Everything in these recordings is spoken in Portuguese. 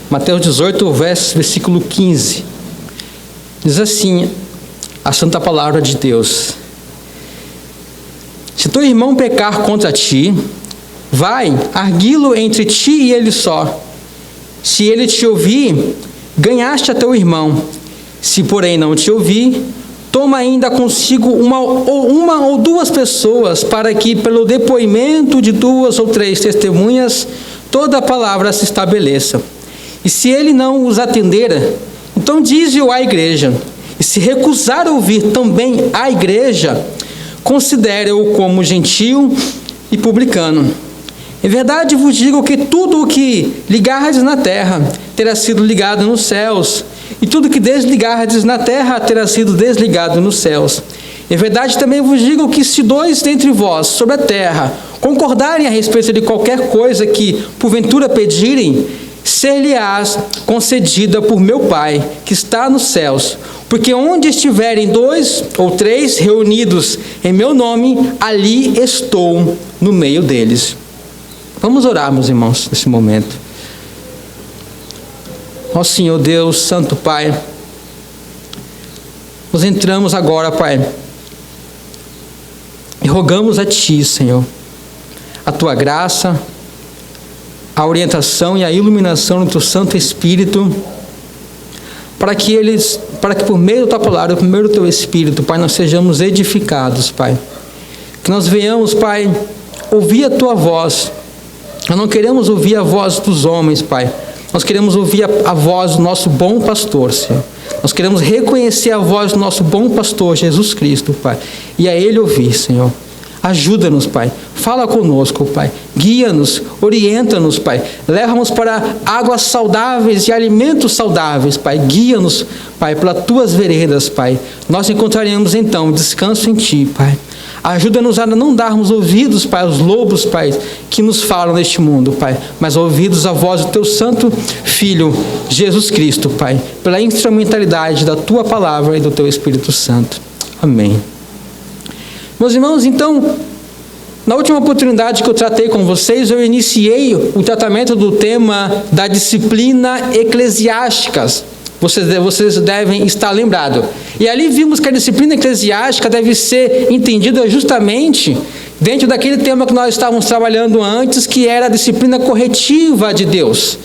Mateus 18, versículo 15. Diz assim a santa palavra de Deus: se teu irmão pecar contra ti, vai, arguí-lo entre ti e ele só. Se ele te ouvir, ganhaste a teu irmão. Se porém não te ouvir, toma ainda consigo uma ou duas pessoas, para que pelo depoimento de 2 ou 3 testemunhas toda a palavra se estabeleça. E se ele não os atender, então dize-o à igreja. E se recusar ouvir também a igreja, considere-o como gentio e publicano. Em verdade vos digo que tudo o que ligardes na terra terá sido ligado nos céus, e tudo que desligardes na terra terá sido desligado nos céus. Em verdade também vos digo que se 2 dentre vós sobre a terra concordarem a respeito de qualquer coisa que porventura pedirem, ser-lhe-ás concedida por meu Pai, que está nos céus. Porque onde estiverem 2 ou 3 reunidos em meu nome, ali estou no meio deles. Vamos orar, meus irmãos, nesse momento. Ó Senhor Deus, Santo Pai, nós entramos agora, Pai, e rogamos a Ti, Senhor, a Tua graça, a orientação e a iluminação do Teu Santo Espírito, para que por meio da Tua palavra, por meio do Teu Espírito, Pai, nós sejamos edificados, Pai. Que nós venhamos, Pai, ouvir a Tua voz. Nós não queremos ouvir a voz dos homens, Pai. Nós queremos ouvir a voz do nosso bom pastor, Senhor. Nós queremos reconhecer a voz do nosso bom pastor, Jesus Cristo, Pai. E a Ele ouvir, Senhor. Ajuda-nos, Pai. Fala conosco, Pai. Guia-nos, orienta-nos, Pai. Leva-nos para águas saudáveis e alimentos saudáveis, Pai. Guia-nos, Pai, pelas Tuas veredas, Pai. Nós encontraremos, então, descanso em Ti, Pai. Ajuda-nos a não darmos ouvidos, Pai, aos lobos, Pai, que nos falam neste mundo, Pai, mas ouvidos à voz do Teu Santo Filho, Jesus Cristo, Pai, pela instrumentalidade da Tua palavra e do Teu Espírito Santo. Amém. Meus irmãos, então, na última oportunidade que eu tratei com vocês, eu iniciei o tratamento do tema da disciplina eclesiásticas. Vocês devem estar lembrados. E ali vimos que a disciplina eclesiástica deve ser entendida justamente dentro daquele tema que nós estávamos trabalhando antes, que era a disciplina corretiva de Deus.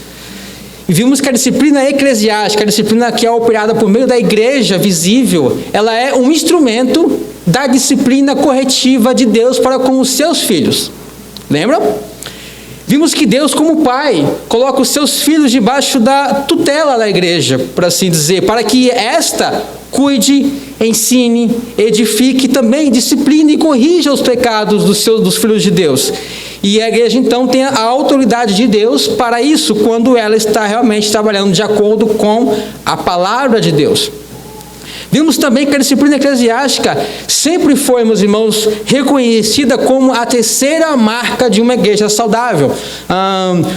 E vimos que a disciplina eclesiástica, a disciplina que é operada por meio da igreja visível, ela é um instrumento da disciplina corretiva de Deus para com os seus filhos. Lembram? Vimos que Deus, como Pai, coloca os seus filhos debaixo da tutela da igreja, por assim dizer, para que esta cuide, ensine, edifique, também discipline e corrija os pecados dos filhos de Deus. E a igreja, então, tem a autoridade de Deus para isso, quando ela está realmente trabalhando de acordo com a palavra de Deus. Vimos também que a disciplina eclesiástica sempre foi, meus irmãos, reconhecida como a terceira marca de uma igreja saudável.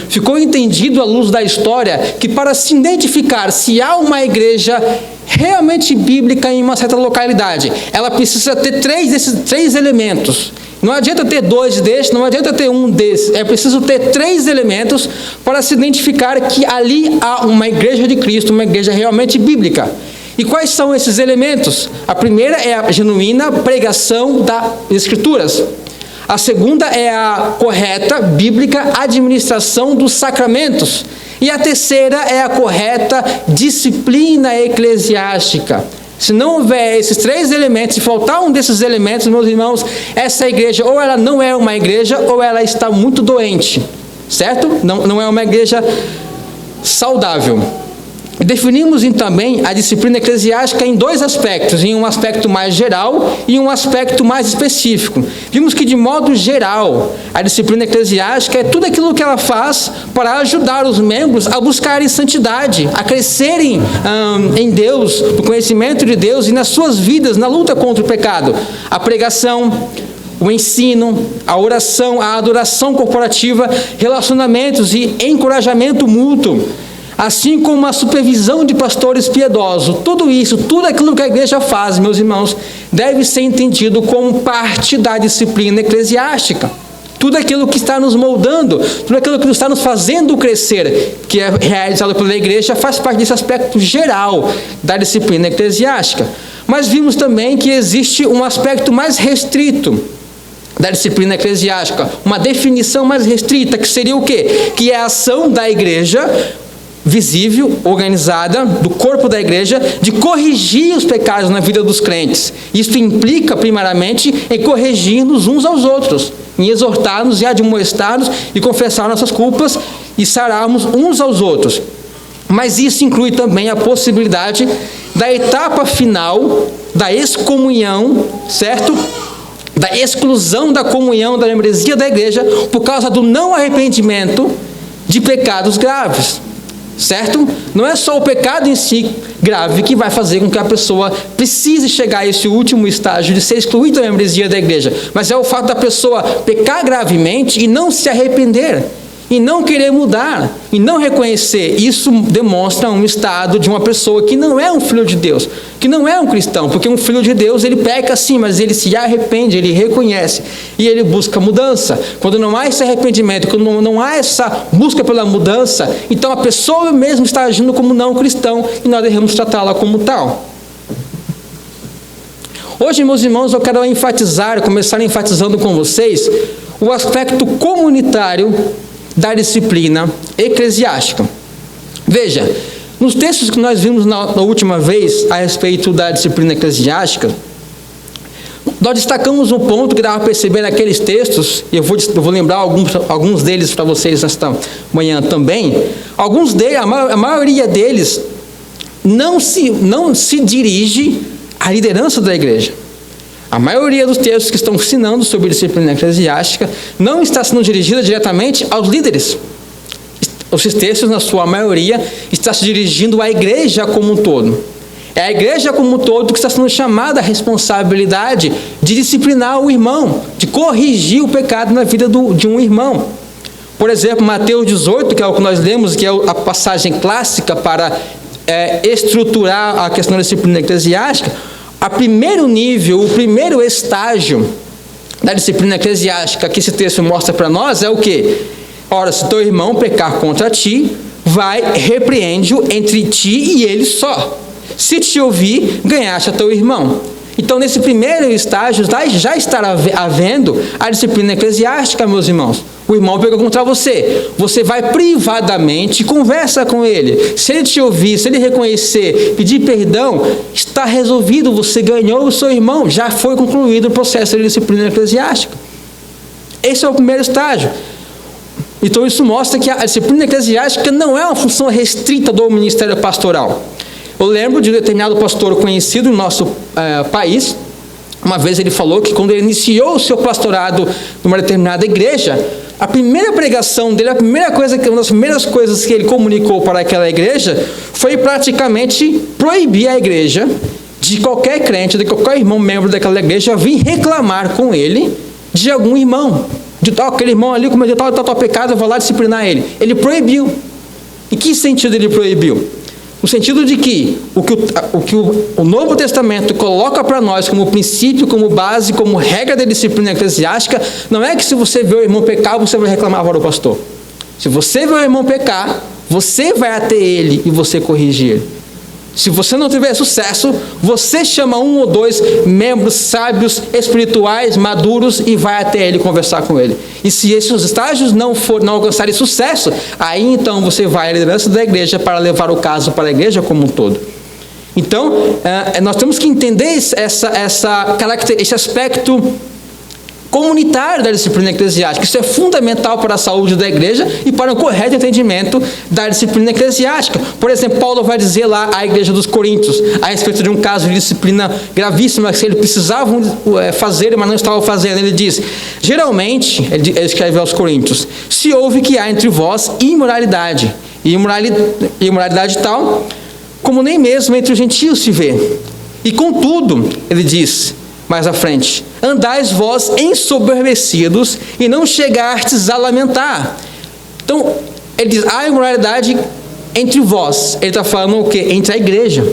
Ficou entendido à luz da história que para se identificar se há uma igreja realmente bíblica em uma certa localidade, ela precisa ter desses três elementos. Não adianta ter 2 desses, não adianta ter um desses. É preciso ter 3 elementos para se identificar que ali há uma igreja de Cristo, uma igreja realmente bíblica. E quais são esses elementos? A primeira é a genuína pregação das Escrituras. A segunda é a correta, bíblica administração dos sacramentos. E a terceira é a correta disciplina eclesiástica. Se não houver esses 3 elementos, se faltar um desses elementos, meus irmãos, essa igreja ou ela não é uma igreja ou ela está muito doente. Certo? Não é uma igreja saudável. Definimos também a disciplina eclesiástica em 2 aspectos, em um aspecto mais geral e um aspecto mais específico. Vimos que, de modo geral, a disciplina eclesiástica é tudo aquilo que ela faz para ajudar os membros a buscarem santidade, a crescerem em Deus, no conhecimento de Deus e nas suas vidas, na luta contra o pecado. A pregação, o ensino, a oração, a adoração corporativa, relacionamentos e encorajamento mútuo, assim como a supervisão de pastores piedosos. Tudo isso, tudo aquilo que a igreja faz, meus irmãos, deve ser entendido como parte da disciplina eclesiástica. Tudo aquilo que está nos moldando, tudo aquilo que está nos fazendo crescer, que é realizado pela igreja, faz parte desse aspecto geral da disciplina eclesiástica. Mas vimos também que existe um aspecto mais restrito da disciplina eclesiástica, uma definição mais restrita, que seria o quê? Que é a ação da igreja, visível, organizada, do corpo da igreja, de corrigir os pecados na vida dos crentes. Isso implica, primeiramente, em corrigir-nos uns aos outros, em exortar-nos e admoestar-nos e confessar nossas culpas e sararmos uns aos outros. Mas isso inclui também a possibilidade da etapa final da excomunhão, certo? Da exclusão da comunhão, da membresia da igreja, por causa do não arrependimento de pecados graves. Certo? Não é só o pecado em si grave que vai fazer com que a pessoa precise chegar a esse último estágio de ser excluída da membresia da igreja, mas é o fato da pessoa pecar gravemente e não se arrepender, e não querer mudar, e não reconhecer. Isso demonstra um estado de uma pessoa que não é um filho de Deus, que não é um cristão, porque um filho de Deus, ele peca sim, mas ele se arrepende, ele reconhece, e ele busca mudança. Quando não há esse arrependimento, quando não há essa busca pela mudança, então a pessoa mesmo está agindo como não cristão, e nós devemos tratá-la como tal. Hoje, meus irmãos, eu quero começar enfatizando com vocês o aspecto comunitário da disciplina eclesiástica. Veja, nos textos que nós vimos na última vez a respeito da disciplina eclesiástica, nós destacamos um ponto que dá para perceber naqueles textos, e eu vou lembrar alguns deles para vocês nesta manhã também. Alguns deles, a maioria deles, não se dirige à liderança da igreja. A maioria dos textos que estão ensinando sobre disciplina eclesiástica não está sendo dirigida diretamente aos líderes. Os textos, na sua maioria, estão se dirigindo à igreja como um todo. É a igreja como um todo que está sendo chamada à responsabilidade de disciplinar o irmão, de corrigir o pecado na vida de um irmão. Por exemplo, Mateus 18, que é o que nós lemos, que é a passagem clássica para estruturar a questão da disciplina eclesiástica. O primeiro nível, o primeiro estágio da disciplina eclesiástica que esse texto mostra para nós é o quê? Ora, se teu irmão pecar contra ti, vai, repreende-o entre ti e ele só. Se te ouvir, ganhaste a teu irmão. Então, nesse primeiro estágio, já estará havendo a disciplina eclesiástica, meus irmãos. O irmão pegou contra você. Você vai privadamente, conversa com ele. Se ele te ouvir, se ele reconhecer, pedir perdão, está resolvido. Você ganhou o seu irmão. Já foi concluído o processo de disciplina eclesiástica. Esse é o primeiro estágio. Então, isso mostra que a disciplina eclesiástica não é uma função restrita do ministério pastoral. Eu lembro de um determinado pastor conhecido no nosso país. Uma vez ele falou que quando ele iniciou o seu pastorado numa determinada igreja, a primeira pregação dele, uma das primeiras coisas que ele comunicou para aquela igreja foi praticamente proibir a igreja de qualquer crente, de qualquer irmão membro daquela igreja vir reclamar com ele de algum irmão. De aquele irmão ali cometeu tal pecado, eu vou lá disciplinar ele. Ele proibiu. Em que sentido ele proibiu? No sentido de que o Novo Testamento coloca para nós como princípio, como base, como regra da disciplina eclesiástica, não é que se você vê o irmão pecar, você vai reclamar para o pastor. Se você vê o irmão pecar, você vai até ele e você corrigir. Se você não tiver sucesso, você chama um ou dois membros sábios, espirituais, maduros e vai até ele conversar com ele. E se esses estágios não alcançarem sucesso, aí então você vai à liderança da igreja para levar o caso para a igreja como um todo. Então, nós temos que entender esse aspecto comunitário da disciplina eclesiástica. Isso é fundamental para a saúde da igreja e para o correto entendimento da disciplina eclesiástica. Por exemplo, Paulo vai dizer lá à igreja dos Coríntios, a respeito de um caso de disciplina gravíssima que eles precisavam fazer, mas não estavam fazendo. Ele diz, geralmente, ele escreve aos Coríntios, se ouve que há entre vós imoralidade, e imoralidade tal, como nem mesmo entre os gentios se vê. E contudo, ele diz, mais à frente, andais vós ensoberbecidos e não chegastes a lamentar. Então, ele diz, há imoralidade entre vós. Ele está falando o quê? Entre a igreja.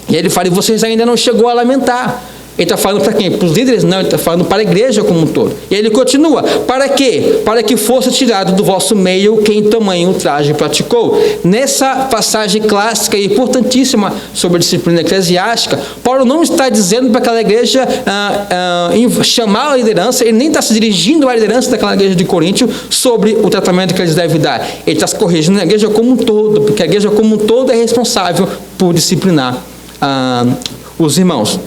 E ele fala, e vocês ainda não chegou a lamentar. Ele está falando para quem? Para os líderes? Não, ele está falando para a igreja como um todo. E ele continua, para quê? Para que fosse tirado do vosso meio quem tamanho ultraje praticou. Nessa passagem clássica e importantíssima sobre a disciplina eclesiástica, Paulo não está dizendo para aquela igreja chamar a liderança, ele nem está se dirigindo à liderança daquela igreja de Coríntio sobre o tratamento que eles devem dar. Ele está se corrigindo a igreja como um todo, porque a igreja como um todo é responsável por disciplinar os irmãos.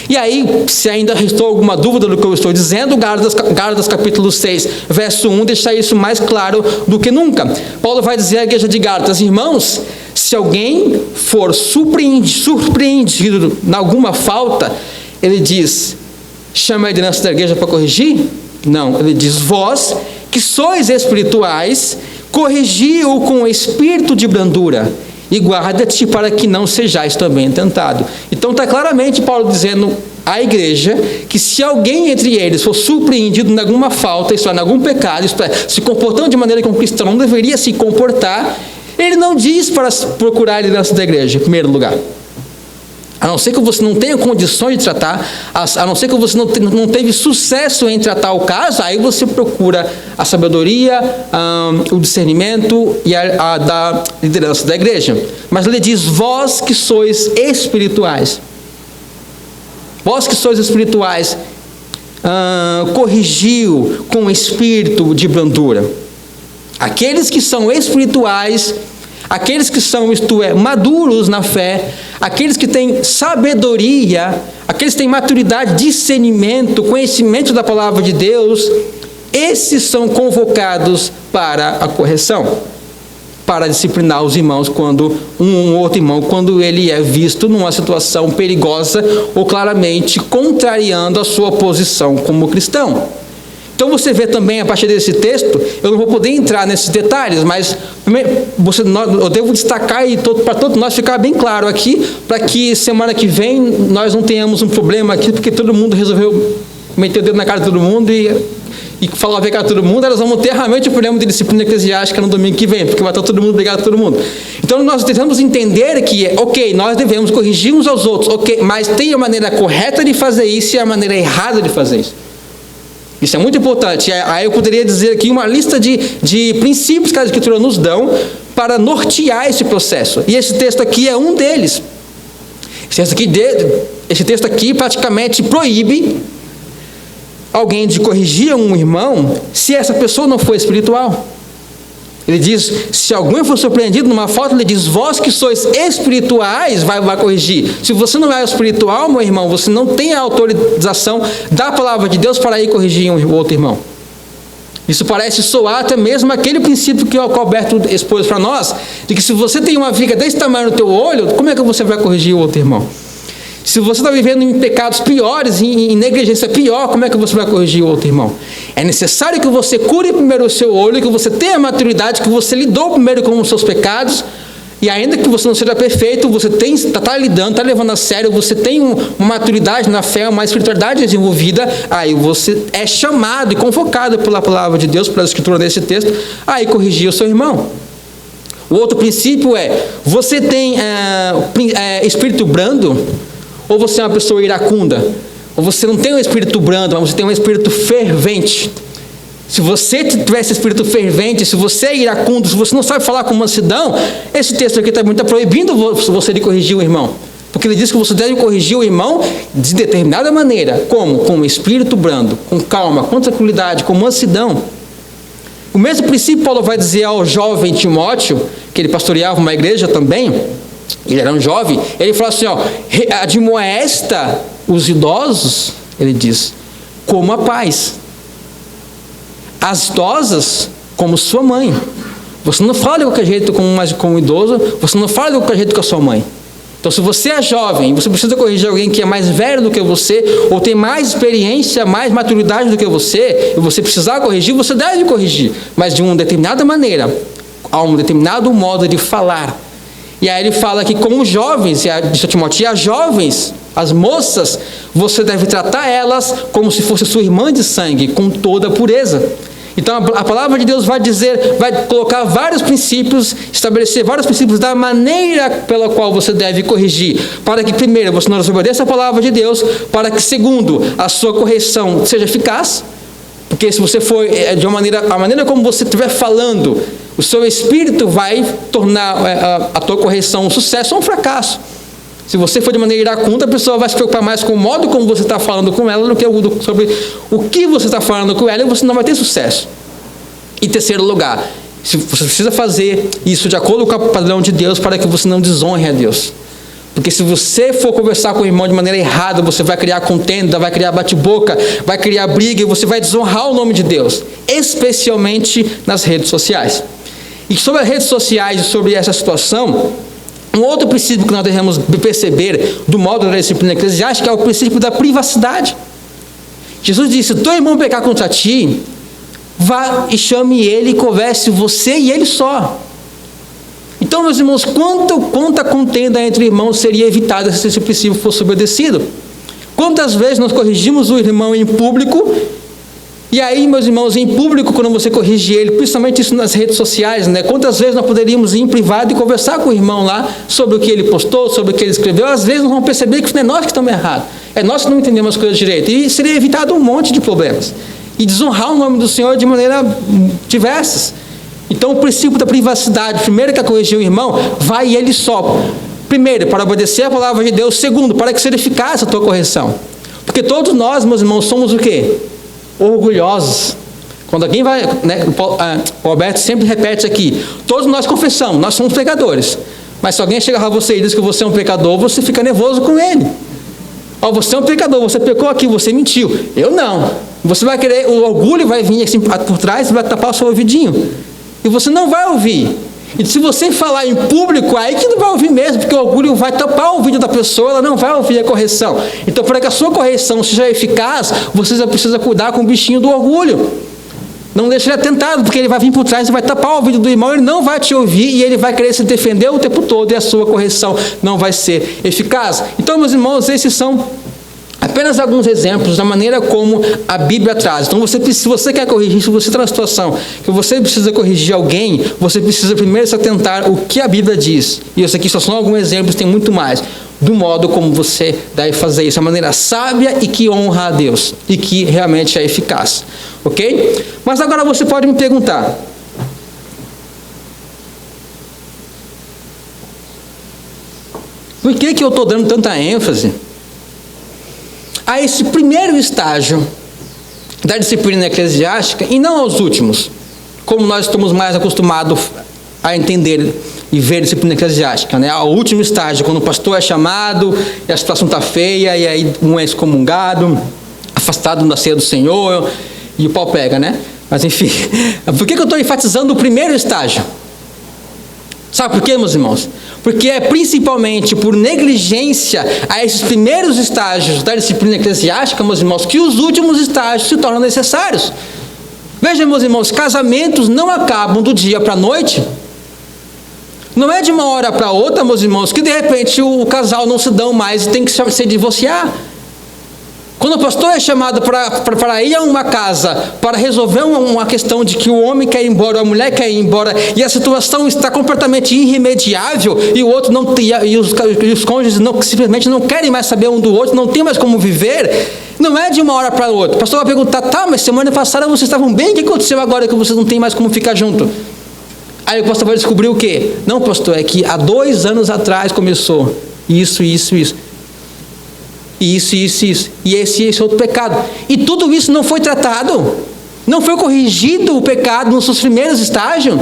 E aí, se ainda restou alguma dúvida do que eu estou dizendo, Gálatas capítulo 6, verso 1, deixa isso mais claro do que nunca. Paulo vai dizer à igreja de Gálatas: irmãos, se alguém for surpreendido em alguma falta, ele diz, chama a liderança da igreja para corrigir? Não, ele diz, vós que sois espirituais, corrigi-o com espírito de brandura, e guarda-te para que não sejais também tentado. Então está claramente Paulo dizendo à igreja que se alguém entre eles for surpreendido em alguma falta, isto é, em algum pecado, isto é, se comportando de maneira que um cristão não deveria se comportar, ele não diz para procurar a liderança da igreja, em primeiro lugar. A não ser que você não tenha condições de tratar, a não ser que você não teve sucesso em tratar o caso, aí você procura a sabedoria, o discernimento e a da liderança da igreja. Mas ele diz, vós que sois espirituais. Vós que sois espirituais, corrigiu com espírito de brandura. Aqueles que são espirituais, aqueles que são, isto é, maduros na fé, aqueles que têm sabedoria, aqueles que têm maturidade, discernimento, conhecimento da palavra de Deus, esses são convocados para a correção, para disciplinar os irmãos quando um outro irmão, quando ele é visto numa situação perigosa ou claramente contrariando a sua posição como cristão. Então você vê também, a partir desse texto, eu não vou poder entrar nesses detalhes, mas eu devo destacar para todos nós ficar bem claro aqui, para que semana que vem nós não tenhamos um problema aqui, porque todo mundo resolveu meter o dedo na cara de todo mundo e falar a ver com todo mundo, elas vão ter realmente o problema de disciplina eclesiástica no domingo que vem, porque vai estar todo mundo brigado com todo mundo. Então nós tentamos entender que, ok, nós devemos corrigir uns aos outros, ok, mas tem a maneira correta de fazer isso e a maneira errada de fazer isso. Isso é muito importante. Aí eu poderia dizer aqui uma lista de princípios que a Escritura nos dão para nortear esse processo. E esse texto aqui é um deles. Esse texto aqui praticamente proíbe alguém de corrigir um irmão se essa pessoa não for espiritual. Ele diz, se alguém for surpreendido numa falta, ele diz, vós que sois espirituais, vai corrigir. Se você não é espiritual, meu irmão, você não tem a autorização da palavra de Deus para ir corrigir um outro irmão. Isso parece soar até mesmo aquele princípio que o Alberto expôs para nós, de que se você tem uma viga desse tamanho no teu olho, como é que você vai corrigir o outro irmão? Se você está vivendo em pecados piores, em negligência pior, como é que você vai corrigir o outro irmão? É necessário que você cure primeiro o seu olho, que você tenha a maturidade, que você lidou primeiro com os seus pecados, e ainda que você não seja perfeito, você está lidando, está levando a sério, você tem uma maturidade na fé, uma espiritualidade desenvolvida, aí você é chamado e convocado pela palavra de Deus, pela Escritura desse texto, aí corrigir o seu irmão. O outro princípio é, você tem espírito brando, ou você é uma pessoa iracunda, ou você não tem um espírito brando, mas você tem um espírito fervente. Se você tiver esse espírito fervente, se você é iracundo, se você não sabe falar com mansidão, esse texto aqui também está proibindo você de corrigir o irmão. Porque ele diz que você deve corrigir o irmão de determinada maneira. Como? Com um espírito brando, com calma, com tranquilidade, com mansidão. O mesmo princípio Paulo vai dizer ao jovem Timóteo, que ele pastoreava uma igreja também. Ele era um jovem, ele fala assim, admoesta os idosos, ele diz, como a pais, as idosas como sua mãe. Você não fala de qualquer jeito com um idoso, você não fala de qualquer jeito com a sua mãe. Então se você é jovem, você precisa corrigir alguém que é mais velho do que você, ou tem mais experiência, mais maturidade do que você, e você precisar corrigir, você deve corrigir, mas de uma determinada maneira, a um determinado modo de falar. E aí ele fala que com os jovens, diz a Timóteo, as jovens, as moças, você deve tratar elas como se fosse sua irmã de sangue, com toda a pureza. Então a palavra de Deus vai colocar vários princípios, estabelecer vários princípios da maneira pela qual você deve corrigir, para que primeiro você não desobedeça a palavra de Deus, para que segundo a sua correção seja eficaz, porque se você for a maneira como você estiver falando, o seu espírito vai tornar a tua correção um sucesso ou um fracasso. Se você for de maneira iracunda, a pessoa vai se preocupar mais com o modo como você está falando com ela do que sobre o que você está falando com ela, e você não vai ter sucesso. Em terceiro lugar, você precisa fazer isso de acordo com o padrão de Deus para que você não desonre a Deus. Porque se você for conversar com o irmão de maneira errada, você vai criar contenda, vai criar bate-boca, vai criar briga, e você vai desonrar o nome de Deus, especialmente nas redes sociais. E sobre as redes sociais e sobre essa situação, um outro princípio que nós devemos perceber do modo da disciplina eclesiástica é o princípio da privacidade. Jesus disse: se teu irmão pecar contra ti, vá e chame ele e converse você e ele só. Então, meus irmãos, quanta contenda entre irmãos seria evitada se esse princípio fosse obedecido? Quantas vezes nós corrigimos o irmão em público, e aí, meus irmãos, em público, quando você corrige ele, principalmente isso nas redes sociais, né? Quantas vezes nós poderíamos ir em privado e conversar com o irmão lá sobre o que ele postou, sobre o que ele escreveu? Às vezes nós vamos perceber que não é nós que estamos errados, é nós que não entendemos as coisas direito, e seria evitado um monte de problemas, e desonrar o nome do Senhor de maneira diversas. Então, o princípio da privacidade, primeiro que corrigir o irmão, vai ele só. Primeiro, para obedecer a palavra de Deus. Segundo, para que seja eficaz a tua correção. Porque todos nós, meus irmãos, somos o quê? Orgulhosos. Quando alguém vai, né, o Alberto sempre repete aqui, todos nós confessamos, nós somos pecadores. Mas se alguém chegar a você e diz que você é um pecador, você fica nervoso com ele. Ó, você é um pecador, você pecou aqui, você mentiu. Eu não. Você vai querer, o orgulho vai vir assim por trás e vai tapar o seu ouvidinho. E você não vai ouvir. E se você falar em público, aí que não vai ouvir mesmo, porque o orgulho vai tapar o ouvido da pessoa, ela não vai ouvir a correção. Então, para que a sua correção seja eficaz, você já precisa cuidar com o bichinho do orgulho. Não deixe ele atentado, porque ele vai vir por trás e vai tapar o ouvido do irmão, ele não vai te ouvir e ele vai querer se defender o tempo todo, e a sua correção não vai ser eficaz. Então, meus irmãos, esses são apenas alguns exemplos da maneira como a Bíblia traz. Então, se você quer corrigir, se você está na situação que você precisa corrigir alguém, você precisa primeiro se atentar o que a Bíblia diz. E isso aqui só são alguns exemplos, tem muito mais, do modo como você deve fazer isso, de maneira sábia e que honra a Deus, e que realmente é eficaz. Ok? Mas agora você pode me perguntar: por que eu estou dando tanta ênfase a esse primeiro estágio da disciplina eclesiástica e não aos últimos, como nós estamos mais acostumados a entender e ver a disciplina eclesiástica, né? O último estágio, quando o pastor é chamado e a situação está feia, e aí um é excomungado, afastado da ceia do Senhor, e o pau pega, né? Mas enfim, por que eu estou enfatizando o primeiro estágio? Sabe por quê, meus irmãos? Porque é principalmente por negligência a esses primeiros estágios da disciplina eclesiástica, meus irmãos, que os últimos estágios se tornam necessários. Veja, meus irmãos, casamentos não acabam do dia para a noite. Não é de uma hora para outra, meus irmãos, que de repente o casal não se dão mais e tem que se divorciar. Quando o pastor é chamado para ir a uma casa para resolver uma questão de que o homem quer ir embora, a mulher quer ir embora, e a situação está completamente irremediável, e o outro não e os cônjuges simplesmente não querem mais saber um do outro, não tem mais como viver, não é de uma hora para outra. O pastor vai perguntar: tá, mas semana passada vocês estavam bem, o que aconteceu agora que vocês não têm mais como ficar junto? Aí o pastor vai descobrir o quê? Não, pastor, é que há 2 anos atrás começou isso. E esse outro pecado. E tudo isso não foi tratado. Não foi corrigido o pecado nos seus primeiros estágios.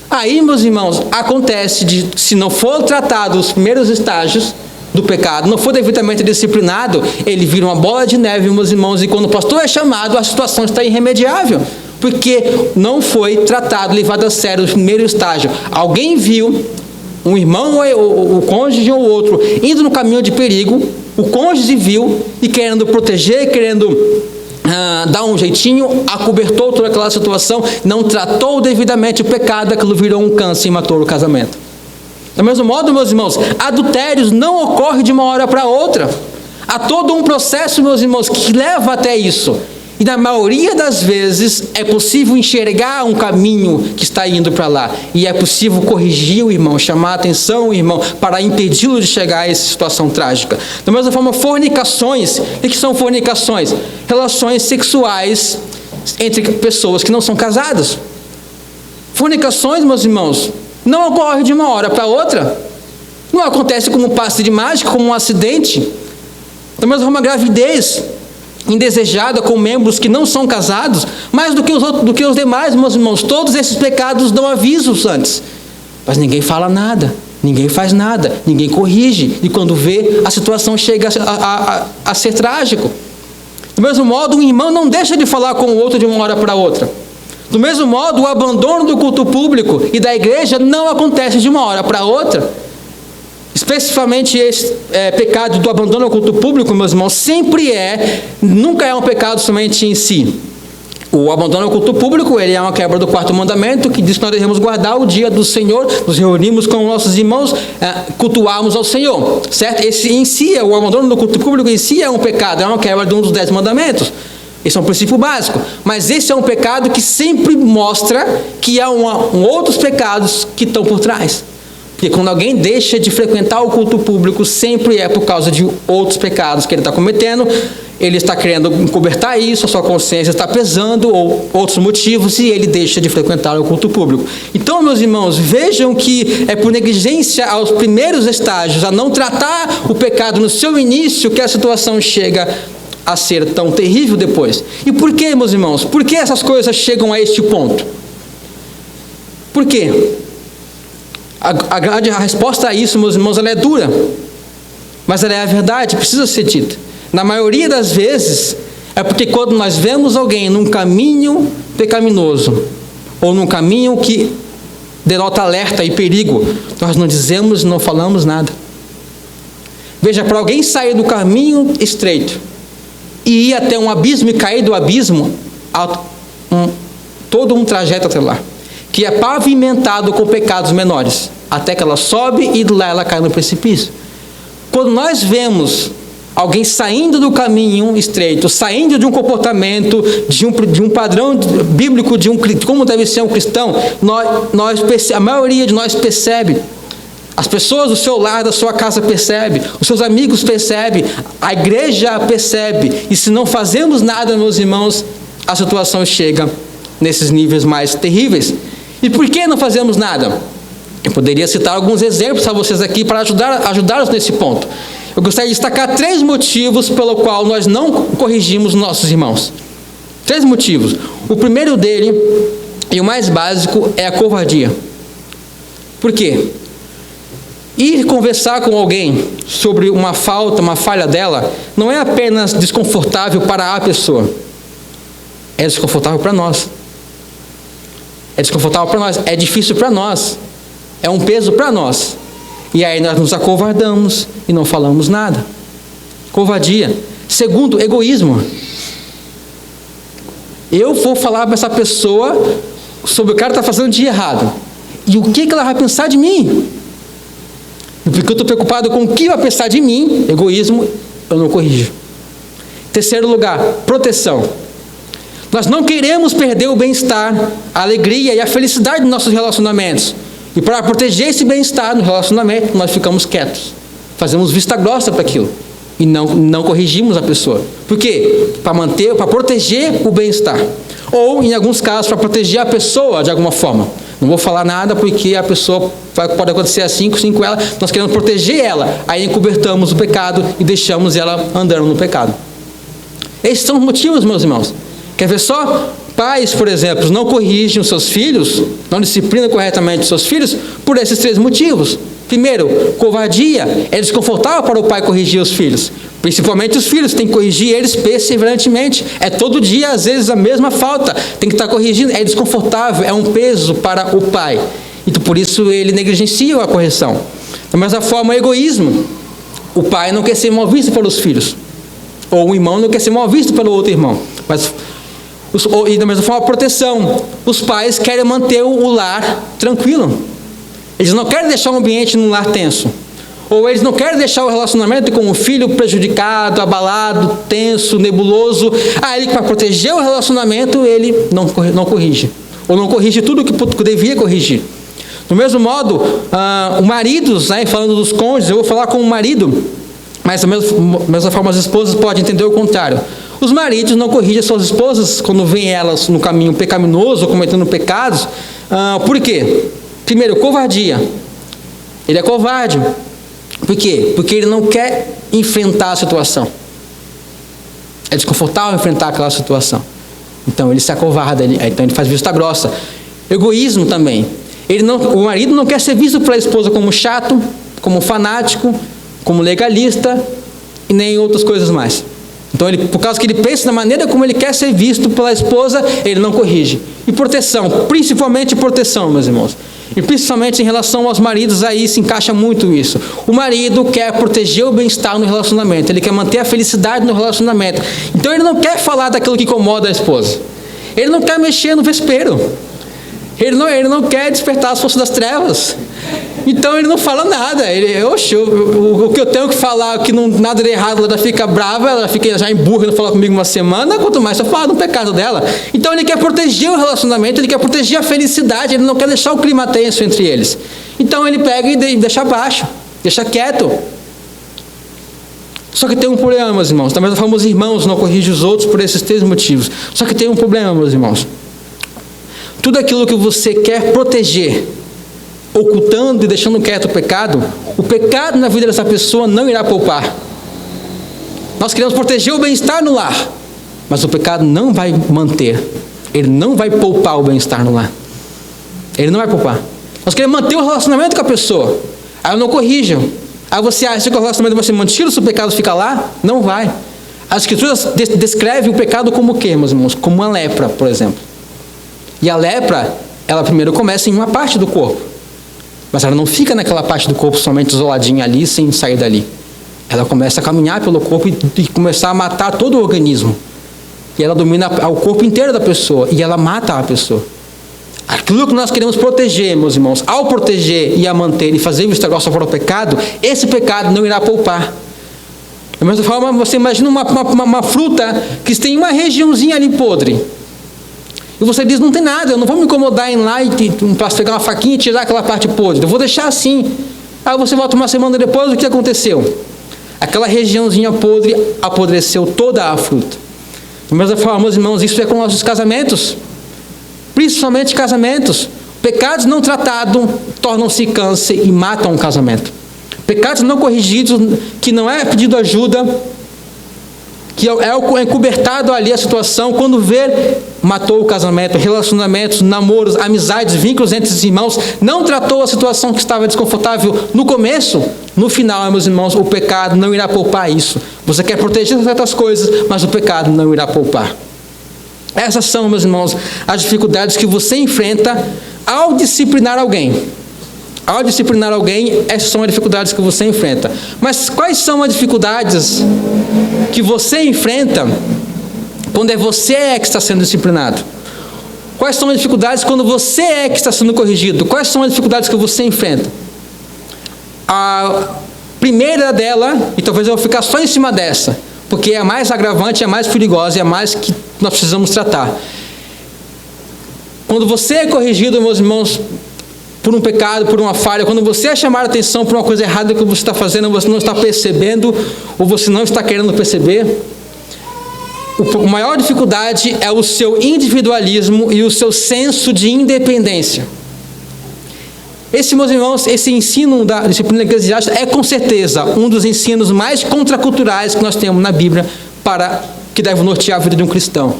Aí, meus irmãos, acontece se não for tratado os primeiros estágios do pecado, não for devidamente disciplinado, ele vira uma bola de neve, meus irmãos, e quando o pastor é chamado, a situação está irremediável. Porque não foi tratado, levado a sério o primeiro estágio. Alguém viu um irmão, ou o cônjuge ou outro, indo no caminho de perigo, o cônjuge viu e querendo proteger, querendo dar um jeitinho, acobertou toda aquela situação, não tratou devidamente o pecado, aquilo virou um câncer e matou o casamento. Do mesmo modo, meus irmãos, adultérios não ocorrem de uma hora para outra. Há todo um processo, meus irmãos, que leva até isso. E na maioria das vezes é possível enxergar um caminho que está indo para lá. E é possível corrigir o irmão, chamar a atenção o irmão para impedi-lo de chegar a essa situação trágica. Da mesma forma, fornicações. O que são fornicações? Relações sexuais entre pessoas que não são casadas. Fornicações, meus irmãos, não ocorrem de uma hora para outra. Não acontece como um passe de mágica, como um acidente. Da mesma forma, gravidez indesejada com membros que não são casados, mais do que os demais, meus irmãos. Todos esses pecados dão avisos antes, mas ninguém fala nada, ninguém faz nada, ninguém corrige, e quando vê, a situação chega a ser trágico. Do mesmo modo, um irmão não deixa de falar com o outro de uma hora para outra. Do mesmo modo, o abandono do culto público e da igreja não acontece de uma hora para outra. Especificamente esse pecado do abandono ao culto público, meus irmãos, nunca é um pecado somente em si. O abandono ao culto público, ele é uma quebra do 4º mandamento, que diz que nós devemos guardar o dia do Senhor, nos reunimos com nossos irmãos, cultuarmos ao Senhor, certo? Esse em si, o abandono do culto público em si é um pecado, é uma quebra de um dos 10 mandamentos. Esse é um princípio básico, mas esse é um pecado que sempre mostra que há outros pecados que estão por trás. Porque quando alguém deixa de frequentar o culto público, sempre é por causa de outros pecados que ele está cometendo. Ele está querendo encobertar isso, a sua consciência está pesando, ou outros motivos, e ele deixa de frequentar o culto público. Então, meus irmãos, vejam que é por negligência aos primeiros estágios, a não tratar o pecado no seu início, que a situação chega a ser tão terrível depois. E por que, meus irmãos? Por que essas coisas chegam a este ponto? Por quê? A resposta a isso, meus irmãos, ela é dura, mas ela é a verdade, precisa ser dita. Na maioria das vezes, é porque quando nós vemos alguém num caminho pecaminoso, ou num caminho que denota alerta e perigo, nós não dizemos e não falamos nada. Veja, para alguém sair do caminho estreito e ir até um abismo e cair do abismo, há todo um trajeto até lá, que é pavimentado com pecados menores, até que ela sobe e de lá ela cai no precipício. Quando nós vemos alguém saindo do caminho estreito, saindo de um comportamento, de um padrão bíblico, de como deve ser um cristão, a maioria de nós percebe. As pessoas do seu lar, da sua casa percebem, os seus amigos percebem, a igreja percebe, e se não fazemos nada, meus irmãos, a situação chega nesses níveis mais terríveis. E por que não fazemos nada? Eu poderia citar alguns exemplos a vocês aqui para ajudá-los nesse ponto. Eu gostaria de destacar 3 motivos pelo qual nós não corrigimos nossos irmãos. 3 motivos. O primeiro dele, e o mais básico, é a covardia. Por quê? Ir conversar com alguém sobre uma falha dela, não é apenas desconfortável para a pessoa, é desconfortável para nós. É desconfortável para nós, é difícil para nós, é um peso para nós. E aí nós nos acovardamos e não falamos nada. Covardia. Segundo, egoísmo. Eu vou falar para essa pessoa sobre o cara que está fazendo de errado. E o que ela vai pensar de mim? Porque eu estou preocupado com o que vai pensar de mim, egoísmo, eu não corrijo. Terceiro lugar, proteção. Nós não queremos perder o bem-estar, a alegria e a felicidade dos nossos relacionamentos. E para proteger esse bem-estar no relacionamento, nós ficamos quietos. Fazemos vista grossa para aquilo. E não corrigimos a pessoa. Por quê? Para proteger o bem-estar. Ou, em alguns casos, para proteger a pessoa de alguma forma. Não vou falar nada porque a pessoa pode acontecer assim com ela. Nós queremos proteger ela. Aí encobertamos o pecado e deixamos ela andando no pecado. Esses são os motivos, meus irmãos. Quer ver só? Pais, por exemplo, não corrigem os seus filhos, não disciplinam corretamente os seus filhos por esses 3 motivos. Primeiro, covardia. É desconfortável para o pai corrigir os filhos. Principalmente os filhos, tem que corrigir eles perseverantemente. É todo dia, às vezes, a mesma falta. Tem que estar corrigindo. É desconfortável, é um peso para o pai. Então, por isso, ele negligencia a correção. Da mesma forma, o egoísmo. O pai não quer ser mal visto pelos filhos. Ou o irmão não quer ser mal visto pelo outro irmão. E da mesma forma, a proteção. Os pais querem manter o lar tranquilo. Eles não querem deixar o ambiente num lar tenso. Ou eles não querem deixar o relacionamento com o filho prejudicado, abalado, tenso, nebuloso. Ele, para proteger o relacionamento, ele não corrige. Ou não corrige tudo o que devia corrigir. Do mesmo modo, o marido, falando dos cônjuges, eu vou falar com o marido, mas da mesma forma as esposas podem entender o contrário. Os maridos não corrigem suas esposas quando veem elas no caminho pecaminoso, cometendo pecados. Por quê? Primeiro, covardia. Ele é covarde. Por quê? Porque ele não quer enfrentar a situação. É desconfortável enfrentar aquela situação. Então ele se acovarda, então ele faz vista grossa. Egoísmo também. O marido não quer ser visto pela esposa como chato, como fanático, como legalista e nem outras coisas mais. Então, por causa que ele pensa na maneira como ele quer ser visto pela esposa, ele não corrige. E proteção, principalmente proteção, meus irmãos. E principalmente em relação aos maridos, aí se encaixa muito isso. O marido quer proteger o bem-estar no relacionamento, ele quer manter a felicidade no relacionamento. Então ele não quer falar daquilo que incomoda a esposa. Ele não quer mexer no vespeiro. Ele não quer despertar as forças das trevas. Então ele não fala nada. O que eu tenho que falar, que não, nada de errado, ela já fica brava, ela fica já emburra, não fala comigo uma semana, quanto mais eu falo do pecado dela. Então ele quer proteger o relacionamento, ele quer proteger a felicidade, ele não quer deixar o clima tenso entre eles. Então ele pega e deixa abaixo, deixa quieto. Só que tem um problema, meus irmãos. Da mesma forma, os irmãos não corrigem os outros por esses 3 motivos. Só que tem um problema, meus irmãos. Tudo aquilo que você quer proteger, ocultando e deixando quieto o pecado na vida dessa pessoa não irá poupar. Nós queremos proteger o bem-estar no lar, mas o pecado não vai manter. Ele não vai poupar o bem-estar no lar. Ele não vai poupar. Nós queremos manter o relacionamento com a pessoa. Aí não corrijam. Aí você acha que o relacionamento vai ser mantido se o pecado ficar lá? Não vai. As Escrituras descrevem o pecado como o quê, meus irmãos? Como uma lepra, por exemplo. E a lepra, ela primeiro começa em uma parte do corpo. Mas ela não fica naquela parte do corpo somente isoladinha ali, sem sair dali. Ela começa a caminhar pelo corpo e começar a matar todo o organismo. E ela domina o corpo inteiro da pessoa. E ela mata a pessoa. Aquilo que nós queremos proteger, meus irmãos, ao proteger e a manter e fazer vista grossa para o pecado, esse pecado não irá poupar. Da mesma forma, você imagina uma fruta que tem uma regiãozinha ali podre. E você diz, não tem nada, eu não vou me incomodar em ir lá e pegar uma faquinha e tirar aquela parte podre. Eu vou deixar assim. Aí você volta uma semana depois, o que aconteceu? Aquela regiãozinha podre apodreceu toda a fruta. Da mesma forma, meus irmãos, isso é com nossos casamentos. Principalmente casamentos. Pecados não tratados tornam-se câncer e matam o casamento. Pecados não corrigidos, que não é pedido ajuda, que é encobertado ali a situação, quando vê, matou o casamento, relacionamentos, namoros, amizades, vínculos entre os irmãos, não tratou a situação que estava desconfortável no começo, no final, meus irmãos, o pecado não irá poupar isso. Você quer proteger certas coisas, mas o pecado não irá poupar. Essas são, meus irmãos, as dificuldades que você enfrenta ao disciplinar alguém. Ao disciplinar alguém, essas são as dificuldades que você enfrenta. Mas quais são as dificuldades que você enfrenta quando é você que está sendo disciplinado? Quais são as dificuldades quando você é que está sendo corrigido? Quais são as dificuldades que você enfrenta? A primeira dela, e talvez eu vou ficar só em cima dessa, porque é a mais agravante, é a mais perigosa, é a mais que nós precisamos tratar. Quando você é corrigido, meus irmãos, por um pecado, por uma falha, quando você é chamado a atenção por uma coisa errada que você está fazendo, você não está percebendo, ou você não está querendo perceber, a maior dificuldade é o seu individualismo e o seu senso de independência. Esse, meus irmãos, esse ensino da disciplina eclesiástica é com certeza um dos ensinos mais contraculturais que nós temos na Bíblia que deve nortear a vida de um cristão.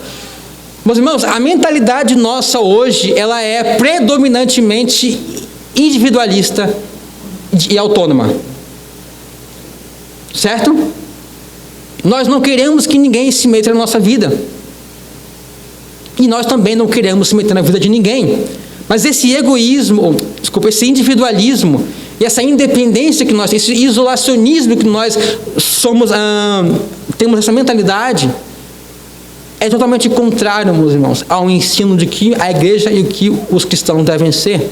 Meus irmãos, a mentalidade nossa hoje, ela é predominantemente individualista e autônoma. Certo? Nós não queremos que ninguém se meta na nossa vida. E nós também não queremos se meter na vida de ninguém. Mas esse egoísmo, esse individualismo e essa independência que nós temos, esse isolacionismo que nós temos essa mentalidade, é totalmente contrário, meus irmãos, ao ensino de que a igreja e o que os cristãos devem ser.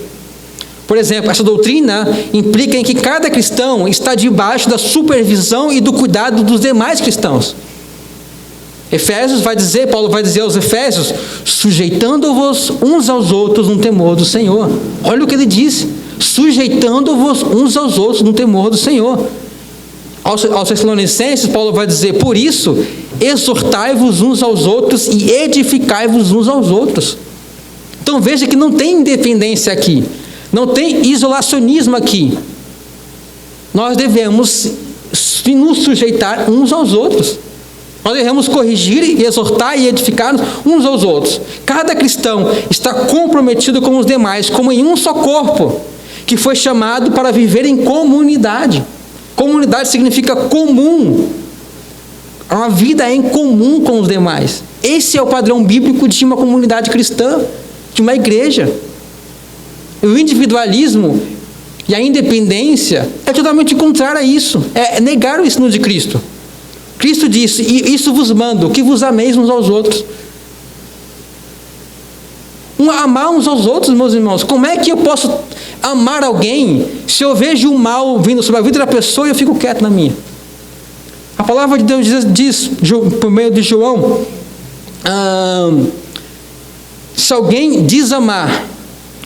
Por exemplo, essa doutrina implica em que cada cristão está debaixo da supervisão e do cuidado dos demais cristãos. Paulo vai dizer aos Efésios, sujeitando-vos uns aos outros no temor do Senhor. Olha o que ele diz, sujeitando-vos uns aos outros no temor do Senhor. Aos Tessalonicenses, Paulo vai dizer, por isso, exortai-vos uns aos outros e edificai-vos uns aos outros. Então veja que não tem independência aqui, não tem isolacionismo aqui. Nós devemos nos sujeitar uns aos outros. Nós devemos corrigir e exortar e edificar uns aos outros. Cada cristão está comprometido com os demais, como em um só corpo, que foi chamado para viver em comunidade. Comunidade significa comum. Uma vida em comum com os demais. Esse é o padrão bíblico de uma comunidade cristã, de uma igreja. O individualismo e a independência é totalmente contrário a isso. É negar o ensino de Cristo. Cristo disse, e isso vos mando, que vos ameis uns aos outros. Amar uns aos outros, meus irmãos. Como é que eu posso amar alguém se eu vejo o mal vindo sobre a vida da pessoa e eu fico quieto na minha? A palavra de Deus diz por meio de João, se alguém diz amar,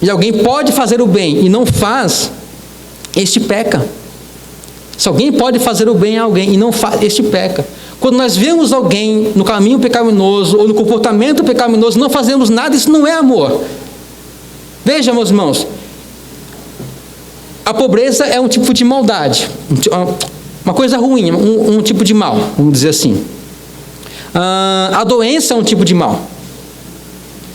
e alguém pode fazer o bem e não faz, este peca. Se alguém pode fazer o bem a alguém e não faz, este peca. Quando nós vemos alguém no caminho pecaminoso ou no comportamento pecaminoso, não fazemos nada, isso não é amor. Veja, meus irmãos, a pobreza é um tipo de maldade, uma coisa ruim, um tipo de mal, vamos dizer assim. A doença é um tipo de mal.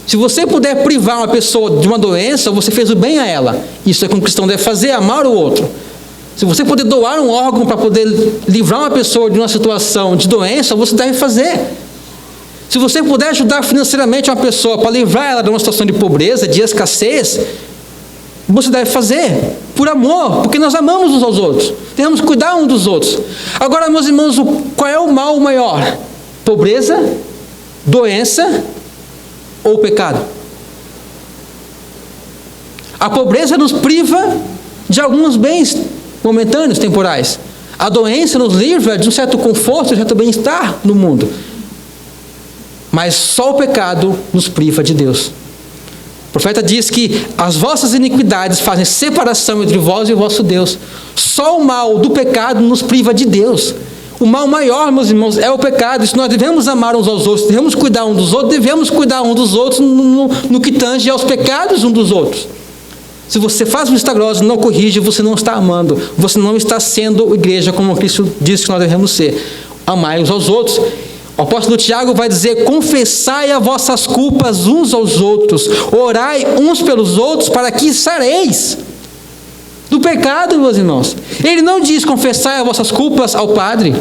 Se você puder privar uma pessoa de uma doença, você fez o bem a ela. Isso é o que um cristão deve fazer, amar o outro. Se você puder doar um órgão para poder livrar uma pessoa de uma situação de doença, você deve fazer. Se você puder ajudar financeiramente uma pessoa para livrar ela de uma situação de pobreza, de escassez, você deve fazer, por amor, porque nós amamos uns aos outros, devemos cuidar uns dos outros. Agora, meus irmãos, qual é o mal maior? Pobreza, doença ou pecado? A pobreza nos priva de alguns bens momentâneos, temporais. A doença nos livra de um certo conforto, de um certo bem-estar no mundo. Mas só o pecado nos priva de Deus. O profeta diz que as vossas iniquidades fazem separação entre vós e o vosso Deus. Só o mal do pecado nos priva de Deus. O mal maior, meus irmãos, é o pecado. Isso nós devemos amar uns aos outros, devemos cuidar uns dos outros, devemos cuidar uns dos outros no que tange aos pecados uns dos outros. Se você faz vista grossa e não corrige, você não está amando, você não está sendo igreja como Cristo disse que nós devemos ser. Amai uns aos outros. O apóstolo Tiago vai dizer, confessai as vossas culpas uns aos outros, orai uns pelos outros para que sareis do pecado, meus irmãos. Ele não diz confessai as vossas culpas ao padre.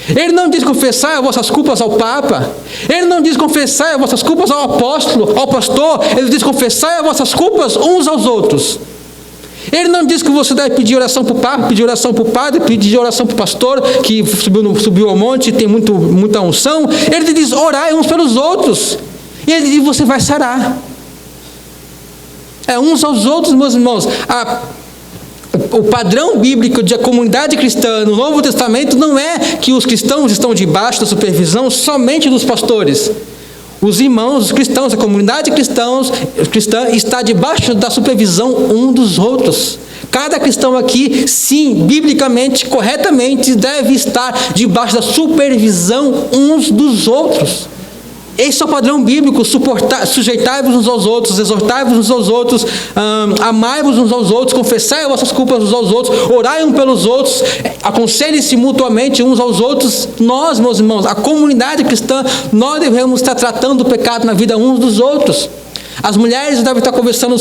Ele não diz confessai as vossas culpas ao Papa. Ele não diz confessai as vossas culpas ao apóstolo, ao pastor. Ele diz confessai as vossas culpas uns aos outros. Ele não diz que você deve pedir oração para o Papa, pedir oração para o padre, pedir oração para o pastor, que subiu ao monte e tem muita unção. Ele diz orai uns pelos outros. E ele diz você vai sarar. É uns aos outros, meus irmãos. O padrão bíblico de a comunidade cristã no Novo Testamento não é que os cristãos estão debaixo da supervisão somente dos pastores. Os irmãos, os cristãos, a comunidade cristã está debaixo da supervisão um dos outros. Cada cristão aqui, sim, biblicamente, corretamente, deve estar debaixo da supervisão uns dos outros. Esse é o padrão bíblico, sujeitai-vos uns aos outros, exortai-vos uns aos outros, amai-vos uns aos outros, confessai as vossas culpas uns aos outros, orai uns pelos outros, aconselhem-se mutuamente uns aos outros. Nós, meus irmãos, a comunidade cristã, nós devemos estar tratando o pecado na vida uns dos outros. As mulheres devem estar conversando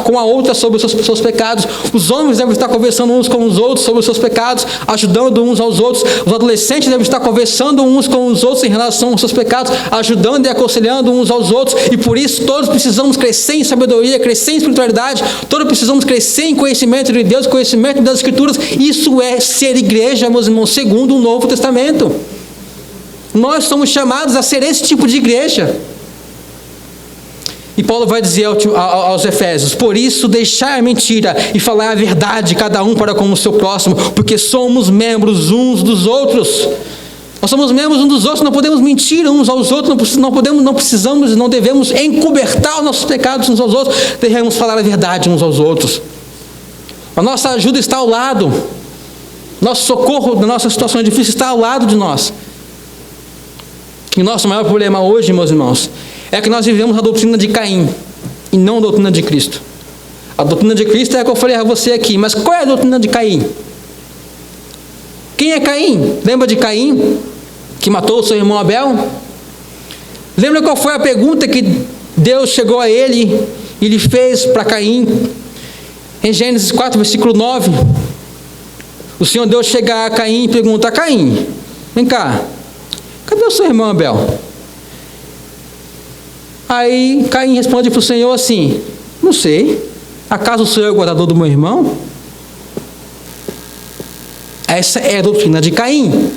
com a outra sobre os seus pecados. Os homens devem estar conversando uns com os outros sobre os seus pecados, ajudando uns aos outros. Os adolescentes devem estar conversando uns com os outros em relação aos seus pecados, ajudando e aconselhando uns aos outros. E por isso todos precisamos crescer em sabedoria, crescer em espiritualidade. Todos precisamos crescer em conhecimento de Deus, conhecimento das Escrituras. Isso é ser igreja, meus irmãos, segundo o Novo Testamento. Nós somos chamados a ser esse tipo de igreja. E Paulo vai dizer aos Efésios: por isso deixai a mentira e falar a verdade, cada um para com o seu próximo, porque somos membros uns dos outros. Nós somos membros uns dos outros, não podemos mentir uns aos outros, não precisamos, não devemos encobertar os nossos pecados uns aos outros, devemos falar a verdade uns aos outros. A nossa ajuda está ao lado, nosso socorro na nossa situação difícil está ao lado de nós. E o nosso maior problema hoje, meus irmãos, é que nós vivemos a doutrina de Caim e não a doutrina de Cristo. A doutrina de Cristo é a que eu falei a você aqui, mas qual é a doutrina de Caim? Quem é Caim? Lembra de Caim, que matou o seu irmão Abel? Lembra qual foi a pergunta que Deus chegou a ele e lhe fez para Caim? Em Gênesis 4, versículo 9, o Senhor Deus chega a Caim e pergunta: Caim, vem cá, cadê o seu irmão Abel? Aí Caim responde para o Senhor assim: não sei, acaso o Senhor é o guardador do meu irmão? Essa é a doutrina de Caim.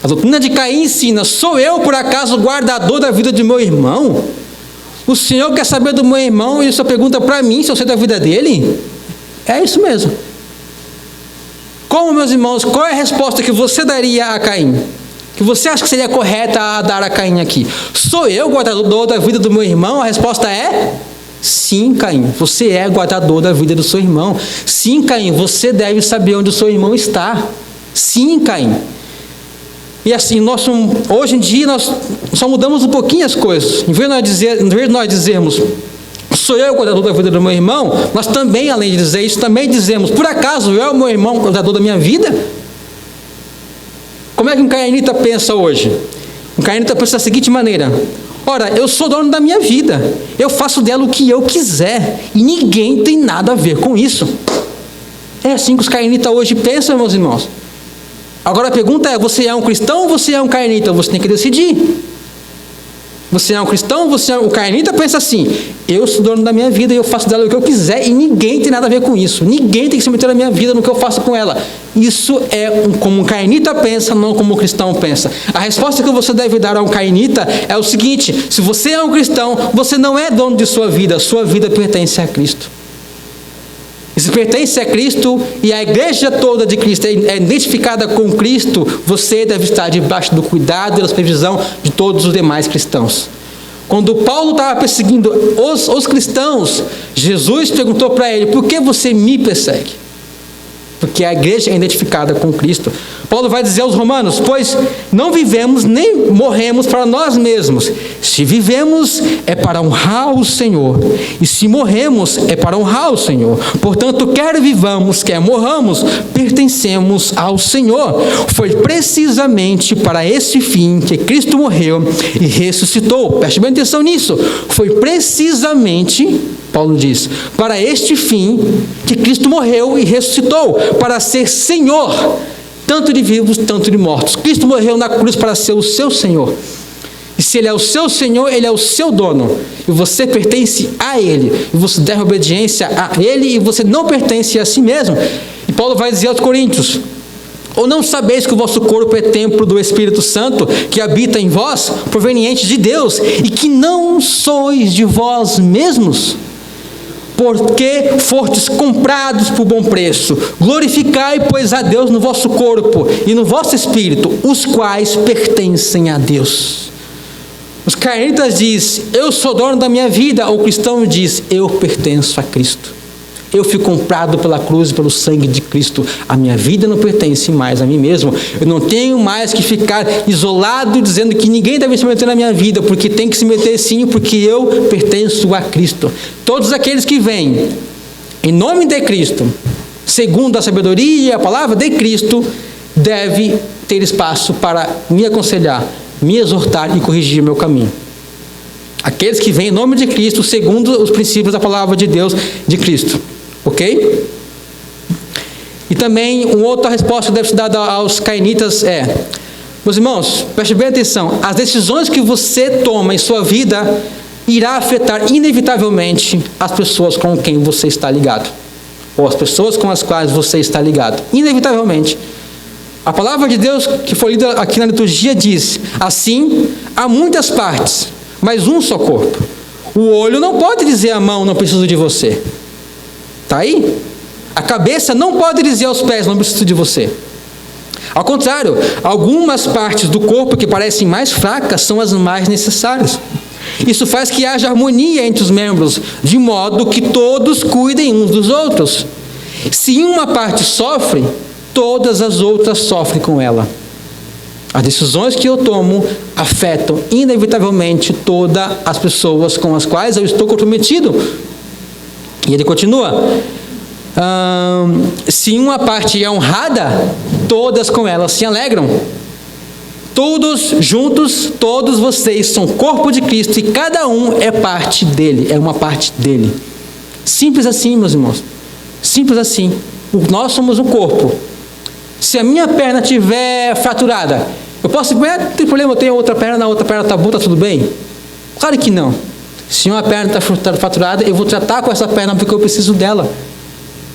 A doutrina de Caim ensina: sou eu por acaso o guardador da vida de meu irmão? O Senhor quer saber do meu irmão e só pergunta para mim se eu sei da vida dele? É isso mesmo. Como, meus irmãos, qual é a resposta que você daria a Caim? Que você acha que seria correta a dar a Caim aqui? Sou eu o guardador da vida do meu irmão? A resposta é: sim, Caim, você é guardador da vida do seu irmão. Sim, Caim, você deve saber onde o seu irmão está. Sim, Caim. E assim, hoje em dia nós só mudamos um pouquinho as coisas. Em vez de nós dizermos: sou eu o guardador da vida do meu irmão, nós também, além de dizer isso, também dizemos: por acaso eu, meu irmão, o guardador da minha vida? Como é que um cainita pensa hoje? Um cainita pensa da seguinte maneira: ora, eu sou dono da minha vida, eu faço dela o que eu quiser, e ninguém tem nada a ver com isso. É assim que os cainitas hoje pensam, meus irmãos. Agora a pergunta é: você é um cristão ou você é um cainita? Você tem que decidir. Você é um cristão, o cainita pensa assim: eu sou dono da minha vida e eu faço dela o que eu quiser e ninguém tem nada a ver com isso. Ninguém tem que se meter na minha vida, no que eu faço com ela. Isso é como um cainita pensa, não como um cristão pensa. A resposta que você deve dar a um cainita é o seguinte: se você é um cristão, você não é dono de sua vida pertence a Cristo. E se pertence a Cristo e a igreja toda de Cristo é identificada com Cristo, você deve estar debaixo do cuidado e da supervisão de todos os demais cristãos. Quando Paulo estava perseguindo os cristãos, Jesus perguntou para ele: por que você me persegue? Porque a igreja é identificada com Cristo. Paulo vai dizer aos romanos: pois não vivemos nem morremos para nós mesmos. Se vivemos, é para honrar o Senhor. E se morremos, é para honrar o Senhor. Portanto, quer vivamos, quer morramos, pertencemos ao Senhor. Foi precisamente para esse fim que Cristo morreu e ressuscitou. Preste bem atenção nisso. Foi precisamente, Paulo diz, para este fim que Cristo morreu e ressuscitou, para ser Senhor, tanto de vivos, tanto de mortos. Cristo morreu na cruz para ser o seu Senhor. E se Ele é o seu Senhor, Ele é o seu dono. E você pertence a Ele. E você deve obediência a Ele e você não pertence a si mesmo. E Paulo vai dizer aos Coríntios: ou não sabeis que o vosso corpo é templo do Espírito Santo, que habita em vós, proveniente de Deus, e que não sois de vós mesmos? Porque fostes comprados por bom preço. Glorificai, pois, a Deus no vosso corpo e no vosso espírito, os quais pertencem a Deus. Os cainitas dizem: eu sou dono da minha vida. O cristão diz: eu pertenço a Cristo. Eu fui comprado pela cruz e pelo sangue de Cristo. A minha vida não pertence mais a mim mesmo. Eu não tenho mais que ficar isolado dizendo que ninguém deve se meter na minha vida, porque tem que se meter sim, porque eu pertenço a Cristo. Todos aqueles que vêm em nome de Cristo, segundo a sabedoria e a palavra de Cristo, deve ter espaço para me aconselhar, me exortar e corrigir meu caminho. Aqueles que vêm em nome de Cristo, segundo os princípios da palavra de Deus, de Cristo. Ok? E também, uma outra resposta que deve ser dada aos cainitas é: meus irmãos, preste bem atenção, as decisões que você toma em sua vida irá afetar inevitavelmente as pessoas com quem você está ligado, ou as pessoas com as quais você está ligado, inevitavelmente. A palavra de Deus que foi lida aqui na liturgia diz: assim, há muitas partes, mas um só corpo. O olho não pode dizer à mão, não preciso de você. Está aí? A cabeça não pode dizer aos pés, não preciso de você. Ao contrário, algumas partes do corpo que parecem mais fracas são as mais necessárias. Isso faz que haja harmonia entre os membros, de modo que todos cuidem uns dos outros. Se uma parte sofre, todas as outras sofrem com ela. As decisões que eu tomo afetam inevitavelmente todas as pessoas com as quais eu estou comprometido. E ele continua: se uma parte é honrada, todas com ela se alegram. Todos juntos, todos vocês são corpo de Cristo e cada um é parte dele, é uma parte dele. Simples assim, meus irmãos. Simples assim. Nós somos um corpo. Se a minha perna estiver fraturada, eu posso dizer, não tem problema, eu tenho outra perna, a outra perna está boa, está tudo bem? Claro que não. Se uma perna está fraturada, eu vou tratar com essa perna porque eu preciso dela.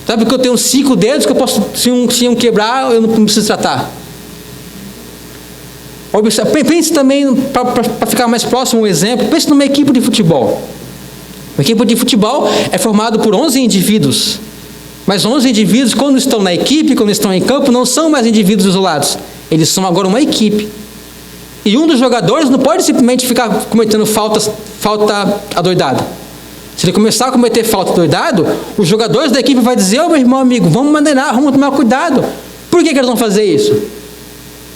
Sabe que eu tenho 5 dedos que eu posso, se um quebrar, eu não preciso tratar. Pense também, para ficar mais próximo um exemplo, pense numa equipe de futebol. Uma equipe de futebol é formada por 11 indivíduos. Mas 11 indivíduos, quando estão na equipe, quando estão em campo, não são mais indivíduos isolados. Eles são agora uma equipe. E um dos jogadores não pode simplesmente ficar cometendo falta adoidada. Se ele começar a cometer falta adoidado, os jogadores da equipe vão dizer: meu irmão, amigo, vamos maneirar, vamos tomar cuidado. Por que eles vão fazer isso?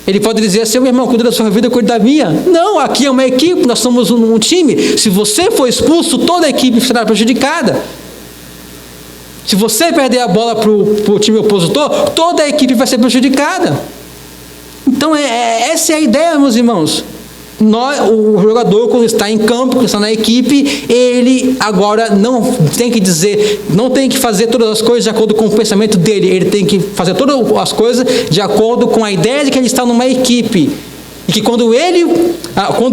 Ele pode dizer assim: meu irmão, cuida da sua vida, eu cuido da minha. Não, aqui é uma equipe, nós somos um time. Se você for expulso, toda a equipe será prejudicada. Se você perder a bola para o time opositor, toda a equipe vai ser prejudicada. Então, essa é a ideia, meus irmãos. O jogador, quando está em campo, quando está na equipe, ele agora não tem que fazer todas as coisas de acordo com o pensamento dele. Ele tem que fazer todas as coisas de acordo com a ideia de que ele está numa equipe. E que quando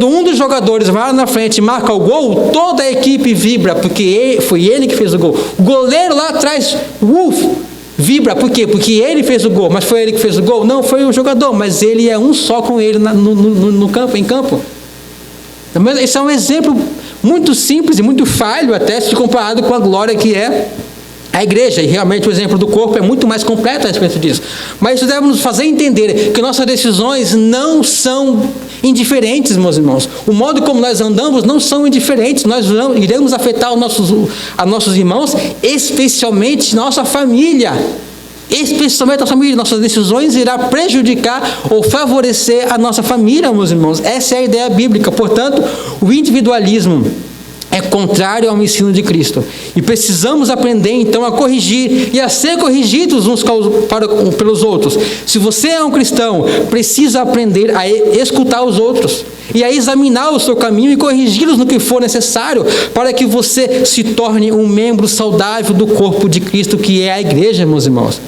um dos jogadores vai lá na frente e marca o gol, toda a equipe vibra, porque foi ele que fez o gol. O goleiro lá atrás, vibra, por quê? Porque ele fez o gol. Mas foi ele que fez o gol? Não, foi o jogador, mas ele é um só com ele no campo, em campo. Esse é um exemplo muito simples e muito falho, até se comparado com a glória que é a igreja. E realmente o exemplo do corpo é muito mais completo a respeito disso. Mas isso deve nos fazer entender que nossas decisões não são indiferentes, meus irmãos. O modo como nós andamos não são indiferentes. Nós iremos afetar a nossos irmãos, especialmente nossa família. Especialmente nossa família. Nossas decisões irão prejudicar ou favorecer a nossa família, meus irmãos. Essa é a ideia bíblica. Portanto, o individualismo é contrário ao ensino de Cristo. E precisamos aprender, então, a corrigir e a ser corrigidos uns pelos outros. Se você é um cristão, precisa aprender a escutar os outros e a examinar o seu caminho e corrigi-los no que for necessário para que você se torne um membro saudável do corpo de Cristo, que é a igreja, meus irmãos.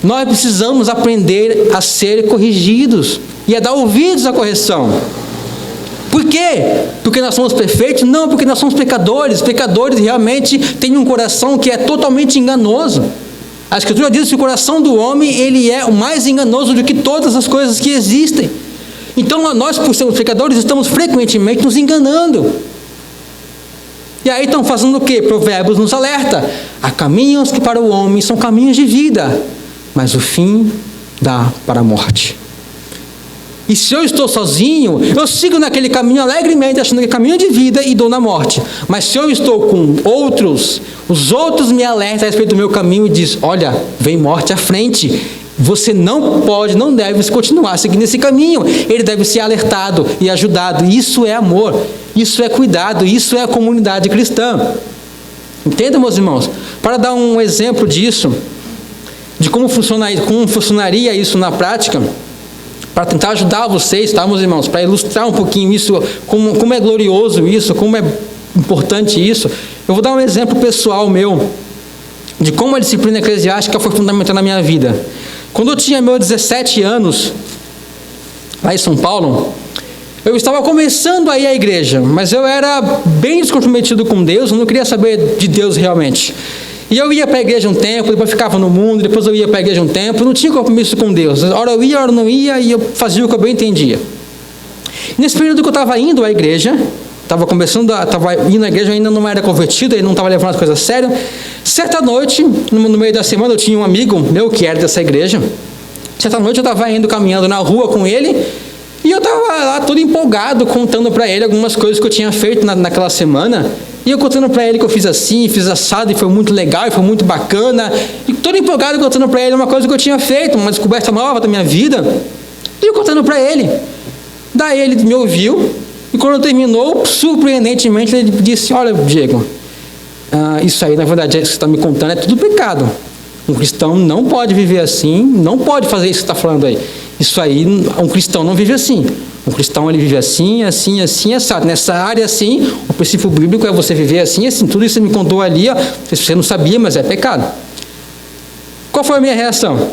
Nós precisamos aprender a ser corrigidos e a dar ouvidos à correção. Por quê? Porque nós somos perfeitos? Não, porque nós somos pecadores. Pecadores realmente têm um coração que é totalmente enganoso. A Escritura diz que o coração do homem, ele é o mais enganoso do que todas as coisas que existem. Então nós, por sermos pecadores, estamos frequentemente nos enganando. E aí estão fazendo o quê? Provérbios nos alerta: há caminhos que para o homem são caminhos de vida, mas o fim dá para a morte. E se eu estou sozinho, eu sigo naquele caminho alegremente, achando que é caminho de vida, e dou na morte. Mas se eu estou com outros, os outros me alertam a respeito do meu caminho e dizem: olha, vem morte à frente. Você não pode, não deve continuar seguindo esse caminho. Ele deve ser alertado e ajudado. Isso é amor, isso é cuidado, isso é a comunidade cristã. Entenda, meus irmãos? Para dar um exemplo disso, de como funcionaria isso na prática, para tentar ajudar vocês, tá, meus irmãos? Para ilustrar um pouquinho isso, como é glorioso isso, como é importante isso, eu vou dar um exemplo pessoal meu, de como a disciplina eclesiástica foi fundamental na minha vida. Quando eu tinha meus 17 anos, lá em São Paulo, eu estava começando a ir à igreja, mas eu era bem descomprometido com Deus, eu não queria saber de Deus realmente. E eu ia para a igreja um tempo, depois ficava no mundo, depois eu ia para a igreja um tempo, não tinha compromisso com Deus. Ora eu ia, ora não ia, e eu fazia o que eu bem entendia. Nesse período que eu estava indo à igreja, estava indo na igreja, eu ainda não era convertido, ele não estava levando as coisas a sério. Certa noite, no meio da semana, eu tinha um amigo meu que era dessa igreja. Certa noite eu estava indo caminhando na rua com ele, e eu estava lá todo empolgado, contando para ele algumas coisas que eu tinha feito naquela semana. E eu contando para ele que eu fiz assim, fiz assado, e foi muito legal, e foi muito bacana. E todo empolgado contando para ele uma coisa que eu tinha feito, uma descoberta nova da minha vida. E eu contando para ele. Daí ele me ouviu, e quando terminou, surpreendentemente, ele disse: olha, Diego, isso aí, na verdade, que você está me contando é tudo pecado. Um cristão não pode viver assim, não pode fazer isso que você está falando aí. Isso aí, um cristão não vive assim. Um cristão, ele vive assim, assim, assim, assado. Nessa área, assim, o princípio bíblico é você viver assim, assim. Tudo isso você me contou ali, ó, você não sabia, mas é pecado. Qual foi a minha reação?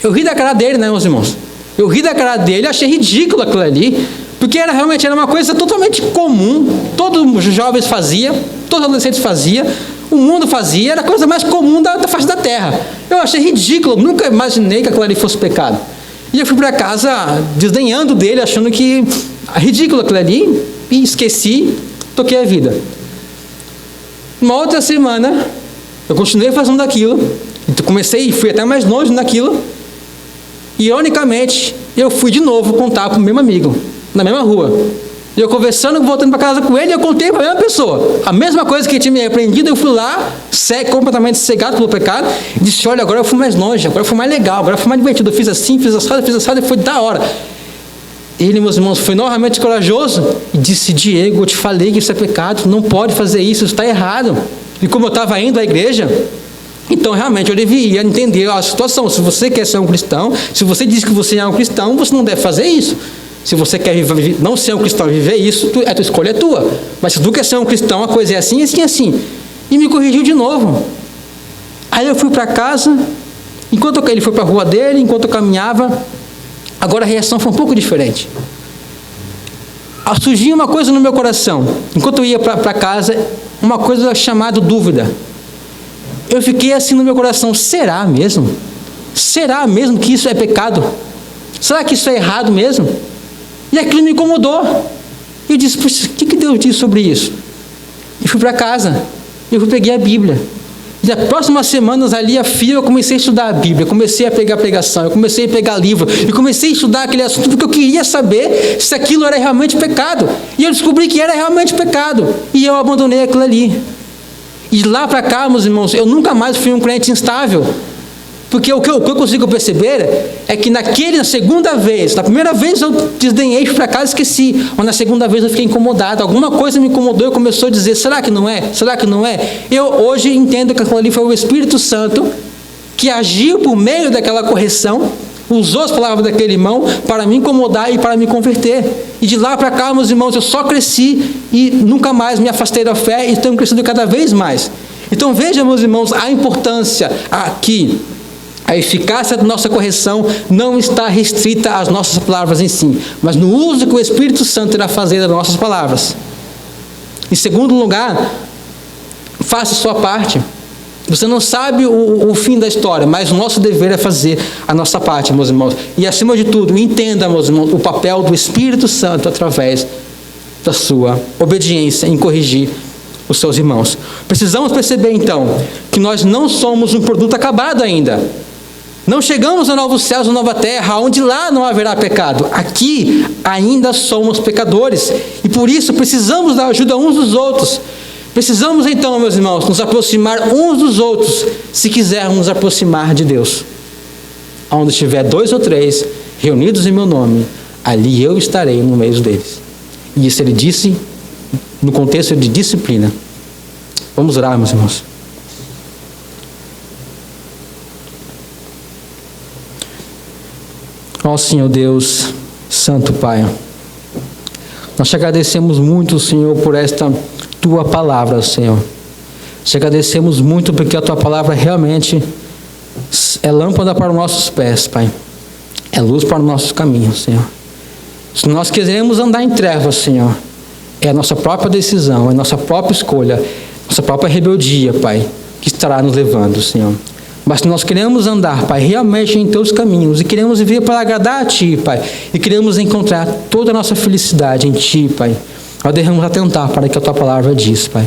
Eu ri da cara dele, né, meus irmãos? Eu ri da cara dele, achei ridículo aquilo ali, porque realmente era uma coisa totalmente comum. Todos os jovens faziam, todos os adolescentes faziam, o mundo fazia, era a coisa mais comum da face da terra. Eu achei ridículo, nunca imaginei que aquilo ali fosse pecado. E eu fui para casa desdenhando dele, achando que ridículo aquilo ali, e esqueci, toquei a vida. Uma outra semana, eu continuei fazendo aquilo, comecei e fui até mais longe naquilo. Ironicamente, eu fui de novo contar para o mesmo amigo, na mesma rua. E eu conversando, voltando para casa com ele, eu contei para a mesma pessoa. A mesma coisa que ele tinha me repreendido, eu fui lá, completamente cegado pelo pecado, e disse: olha, agora eu fui mais longe, agora eu fui mais legal, agora eu fui mais divertido. Eu fiz assim, fiz assado, e foi da hora. Ele, meus irmãos, foi novamente corajoso e disse: Diego, eu te falei que isso é pecado, tu não pode fazer isso está errado. E como eu estava indo à igreja, então realmente eu devia entender a situação. Se você quer ser um cristão, se você diz que você é um cristão, você não deve fazer isso. Se você quer não ser um cristão e viver isso, a tua escolha é tua. Mas se tu quer ser um cristão, a coisa é assim, assim, assim. E me corrigiu de novo. Aí eu fui para casa, enquanto ele foi para a rua dele, enquanto eu caminhava, agora a reação foi um pouco diferente. Surgiu uma coisa no meu coração. Enquanto eu ia para casa, uma coisa chamada dúvida. Eu fiquei assim no meu coração: será mesmo? Será mesmo que isso é pecado? Será que isso é errado mesmo? E aquilo me incomodou. Eu disse: puxa, o que Deus diz sobre isso? E fui para casa. Eu peguei a Bíblia. E nas próximas semanas ali a fio, eu comecei a estudar a Bíblia, comecei a pegar pregação, eu comecei a pegar livro, e comecei a estudar aquele assunto porque eu queria saber se aquilo era realmente pecado. E eu descobri que era realmente pecado. E eu abandonei aquilo ali. E de lá para cá, meus irmãos, eu nunca mais fui um crente instável. Porque o que eu consigo perceber é que na segunda vez, na primeira vez eu desdenhei, fui para casa e esqueci, mas na segunda vez eu fiquei incomodado, alguma coisa me incomodou e começou a dizer: será que não é? Será que não é? Eu hoje entendo que aquilo ali foi o Espírito Santo que agiu por meio daquela correção, usou as palavras daquele irmão para me incomodar e para me converter. E de lá para cá, meus irmãos, eu só cresci e nunca mais me afastei da fé e tenho crescido cada vez mais. Então veja, meus irmãos, a importância aqui. A eficácia da nossa correção não está restrita às nossas palavras em si, mas no uso que o Espírito Santo irá fazer das nossas palavras. Em segundo lugar, faça a sua parte. Você não sabe o fim da história, mas o nosso dever é fazer a nossa parte, meus irmãos. E acima de tudo, entenda, meus irmãos, o papel do Espírito Santo através da sua obediência em corrigir os seus irmãos. Precisamos perceber então que nós não somos um produto acabado ainda. Não chegamos a novos céus, a nova terra, onde lá não haverá pecado. Aqui ainda somos pecadores. E por isso precisamos da ajuda uns dos outros. Precisamos então, meus irmãos, nos aproximar uns dos outros, se quisermos nos aproximar de Deus. Onde estiver 2 ou 3 reunidos em meu nome, ali eu estarei no meio deles. E isso ele disse no contexto de disciplina. Vamos orar, meus irmãos. Ó Senhor Deus, Santo Pai, nós te agradecemos muito, Senhor, por esta Tua palavra, Senhor. Te agradecemos muito porque a Tua palavra realmente é lâmpada para os nossos pés, Pai. É luz para os nossos caminhos, Senhor. Se nós quisermos andar em trevas, Senhor, é a nossa própria decisão, é a nossa própria escolha, nossa própria rebeldia, Pai, que estará nos levando, Senhor. Mas se nós queremos andar, Pai, realmente em Teus caminhos, e queremos viver para agradar a Ti, Pai, e queremos encontrar toda a nossa felicidade em Ti, Pai, nós devemos atentar para o que a Tua palavra diz, Pai.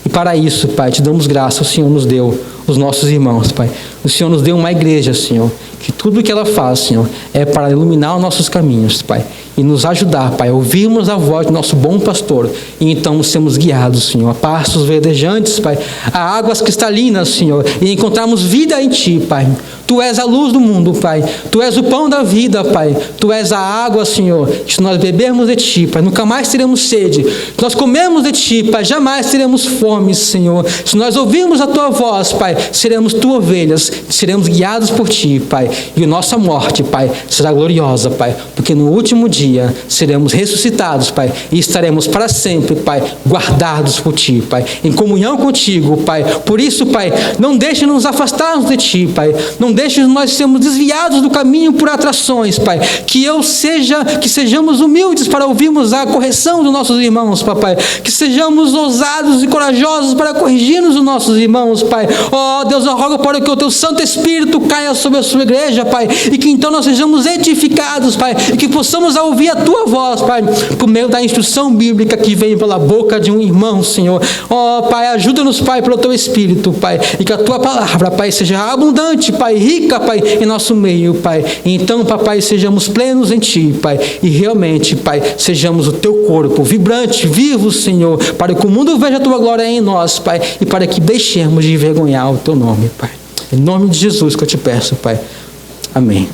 E para isso, Pai, te damos graça, o Senhor nos deu os nossos irmãos, Pai. O Senhor nos deu uma igreja, Senhor, que tudo o que ela faz, Senhor, é para iluminar os nossos caminhos, Pai, e nos ajudar, Pai, a ouvirmos a voz do nosso bom pastor, e então sermos guiados, Senhor, a pastos verdejantes, Pai, a águas cristalinas, Senhor, e encontrarmos vida em Ti, Pai. Tu és a luz do mundo, Pai. Tu és o pão da vida, Pai. Tu és a água, Senhor, que se nós bebermos de Ti, Pai, nunca mais teremos sede. Se nós comermos de Ti, Pai, jamais teremos fome, Senhor. Se nós ouvirmos a Tua voz, Pai, seremos Tuas ovelhas, seremos guiados por Ti, Pai. E a nossa morte, Pai, será gloriosa, Pai, porque no último dia seremos ressuscitados, Pai, e estaremos para sempre, Pai, guardados por Ti, Pai, em comunhão contigo, Pai. Por isso, Pai, não deixe nos afastarmos de Ti, Pai. Não deixe nós sermos desviados do caminho por atrações, Pai. Que sejamos humildes para ouvirmos a correção dos nossos irmãos, Papai. Que sejamos ousados e corajosos para corrigirmos os nossos irmãos, Pai. Ó Deus, eu rogo para que o Teu Santo Espírito caia sobre a Sua igreja, Pai, e que então nós sejamos edificados, Pai, e que possamos ouvir a Tua voz, Pai, por meio da instrução bíblica que vem pela boca de um irmão, Senhor. Ó Pai, ajuda-nos, Pai, pelo Teu Espírito, Pai, e que a Tua palavra, Pai, seja abundante, Pai, rica, Pai, em nosso meio, Pai. E então, Papai, sejamos plenos em Ti, Pai, e realmente, Pai, sejamos o Teu corpo, vibrante, vivo, Senhor, para que o mundo veja a Tua glória em nós, Pai, e para que deixemos de envergonhar o Teu nome, Pai. Em nome de Jesus que eu te peço, Pai. Amém.